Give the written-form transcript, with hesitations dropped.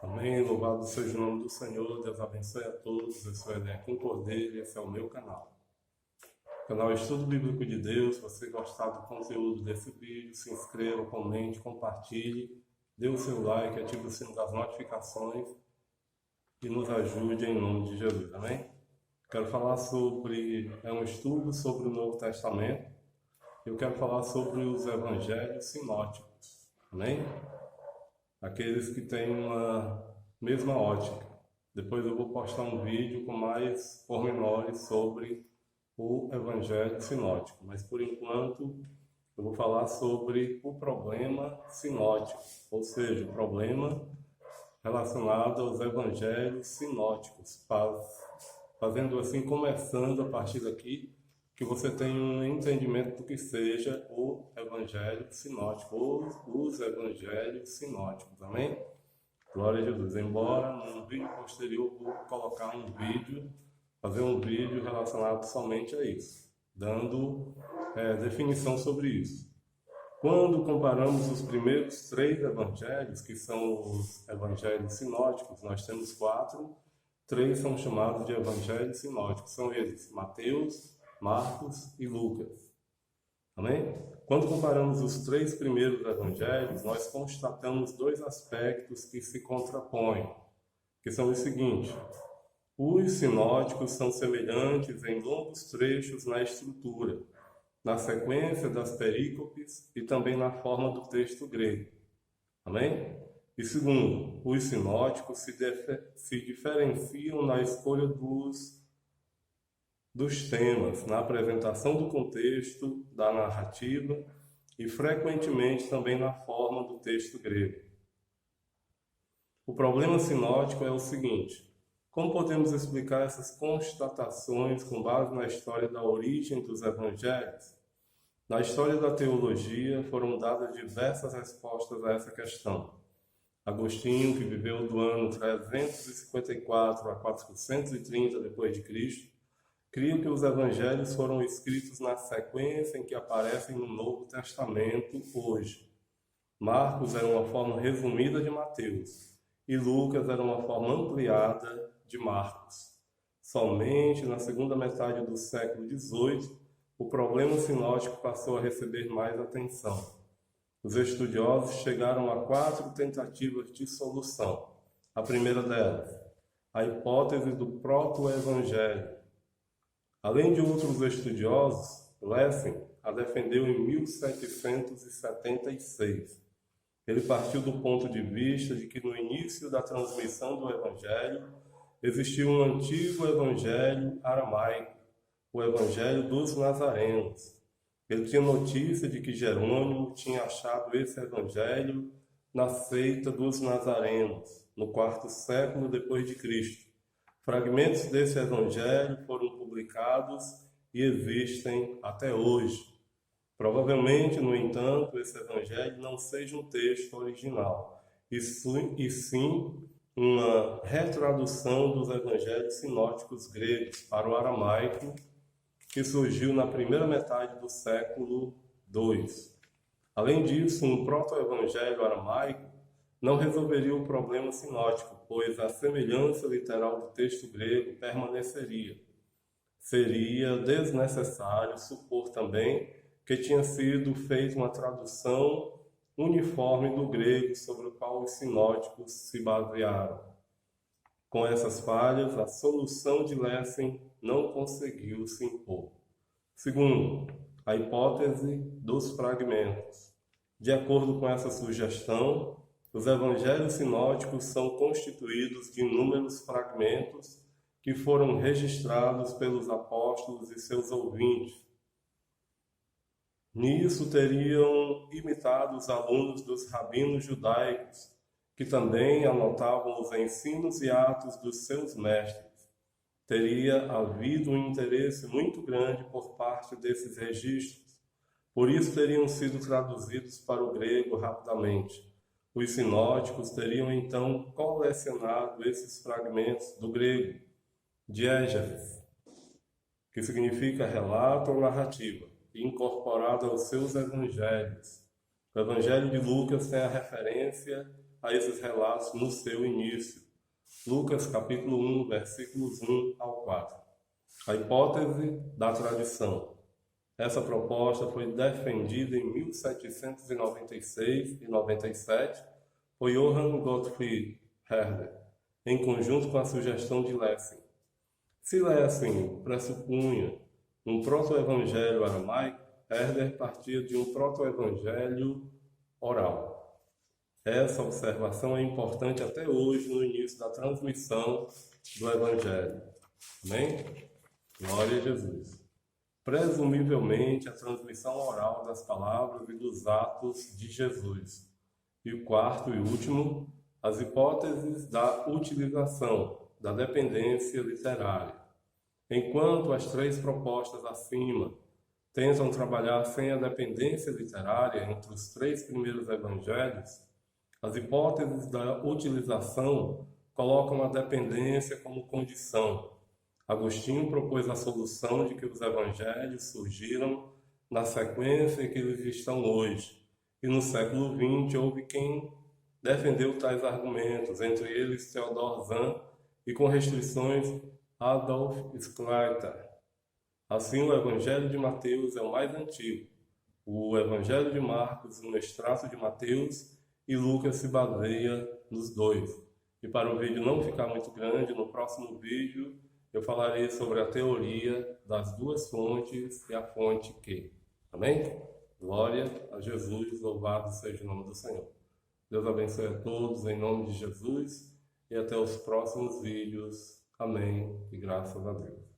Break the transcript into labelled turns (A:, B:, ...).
A: Amém. Louvado seja o nome do Senhor. Deus abençoe a todos. Eu sou Eliakim Cordeiro e esse é o meu canal. Canal Estudo Bíblico de Deus. Se você gostar do conteúdo desse vídeo, se inscreva, comente, compartilhe, dê o seu like, ative o sino das notificações e nos ajude em nome de Jesus. Amém? Quero falar sobre um estudo sobre o Novo Testamento. Eu quero falar sobre os evangelhos sinóticos. Amém? Aqueles que têm uma mesma ótica. Depois eu vou postar um vídeo com mais pormenores sobre o Evangelho sinótico. Mas por enquanto eu vou falar sobre o problema sinótico, ou seja, o problema relacionado aos Evangelhos sinóticos. Fazendo assim, começando a partir daqui, que você tenha um entendimento do que seja o Evangelho sinótico, ou os Evangelhos sinóticos, amém? Glória a Jesus. Embora no vídeo posterior eu vou colocar fazer um vídeo relacionado somente a isso, dando definição sobre isso. Quando comparamos os primeiros 3 evangelhos, que são os evangelhos sinóticos, nós temos 4, 3 são chamados de evangelhos sinóticos, são eles, Mateus, Marcos e Lucas. Amém? Quando comparamos os 3 primeiros evangelhos, nós constatamos 2 aspectos que se contrapõem, que são os seguintes. Os sinóticos são semelhantes em longos trechos na estrutura, na sequência das perícopes e também na forma do texto grego. Amém? E segundo, os sinóticos se diferenciam na escolha dos temas, na apresentação do contexto, da narrativa e frequentemente também na forma do texto grego. O problema sinótico é o seguinte: como podemos explicar essas constatações com base na história da origem dos evangelhos? Na história da teologia foram dadas diversas respostas a essa questão. Agostinho, que viveu do ano 354 a 430 d.C., cria que os evangelhos foram escritos na sequência em que aparecem no Novo Testamento hoje. Marcos era uma forma resumida de Mateus e Lucas era uma forma ampliada de Marcos. Somente na segunda metade do século XVIII, o problema sinótico passou a receber mais atenção. Os estudiosos chegaram a 4 tentativas de solução. A primeira delas, a hipótese do proto-evangelho. Além de outros estudiosos, Lessing a defendeu em 1776. Ele partiu do ponto de vista de que no início da transmissão do Evangelho existia um antigo Evangelho aramaico, o Evangelho dos Nazarenos. Ele tinha notícia de que Jerônimo tinha achado esse Evangelho na seita dos Nazarenos, no 4º século depois de Cristo. Fragmentos desse evangelho foram publicados e existem até hoje. Provavelmente, no entanto, esse evangelho não seja um texto original, e sim uma retradução dos evangelhos sinóticos gregos para o aramaico, que surgiu na primeira metade do século II. Além disso, um proto-evangelho aramaico não resolveria o problema sinótico, pois a semelhança literal do texto grego permaneceria. Seria desnecessário supor também que tinha sido feita uma tradução uniforme do grego sobre o qual os sinóticos se basearam. Com essas falhas, a solução de Lessing não conseguiu se impor. Segundo, a hipótese dos fragmentos. De acordo com essa sugestão, os evangelhos sinóticos são constituídos de inúmeros fragmentos que foram registrados pelos apóstolos e seus ouvintes. Nisso teriam imitado os alunos dos rabinos judaicos, que também anotavam os ensinos e atos dos seus mestres. Teria havido um interesse muito grande por parte desses registros, por isso teriam sido traduzidos para o grego rapidamente. Os sinóticos teriam então colecionado esses fragmentos do grego, diégeses, que significa relato ou narrativa, e incorporado aos seus evangelhos. O evangelho de Lucas tem a referência a esses relatos no seu início. Lucas capítulo 1, versículos 1 ao 4. A hipótese da tradição. Essa proposta foi defendida em 1796 e 97 por Johann Gottfried Herder, em conjunto com a sugestão de Lessing. Se Lessing pressupunha um proto-evangelho aramaico, Herder partia de um proto-evangelho oral. Essa observação é importante até hoje no início da transmissão do evangelho. Amém? Glória a Jesus. Presumivelmente, a transmissão oral das palavras e dos atos de Jesus. E o quarto e último, as hipóteses da utilização, da dependência literária. Enquanto as três propostas acima tentam trabalhar sem a dependência literária entre os três primeiros evangelhos, as hipóteses da utilização colocam a dependência como condição. Agostinho propôs a solução de que os evangelhos surgiram na sequência que eles estão hoje. E no século XX houve quem defendeu tais argumentos, entre eles Theodor Zahn e, com restrições, Adolf Schleiter. Assim, o Evangelho de Mateus é o mais antigo. O Evangelho de Marcos, no extrato de Mateus, e Lucas se baseia nos dois. E para o vídeo não ficar muito grande, no próximo vídeo eu falarei sobre a teoria das duas fontes e a fonte que. Amém? Glória a Jesus, louvado seja o nome do Senhor. Deus abençoe a todos em nome de Jesus e até os próximos vídeos. Amém e graças a Deus.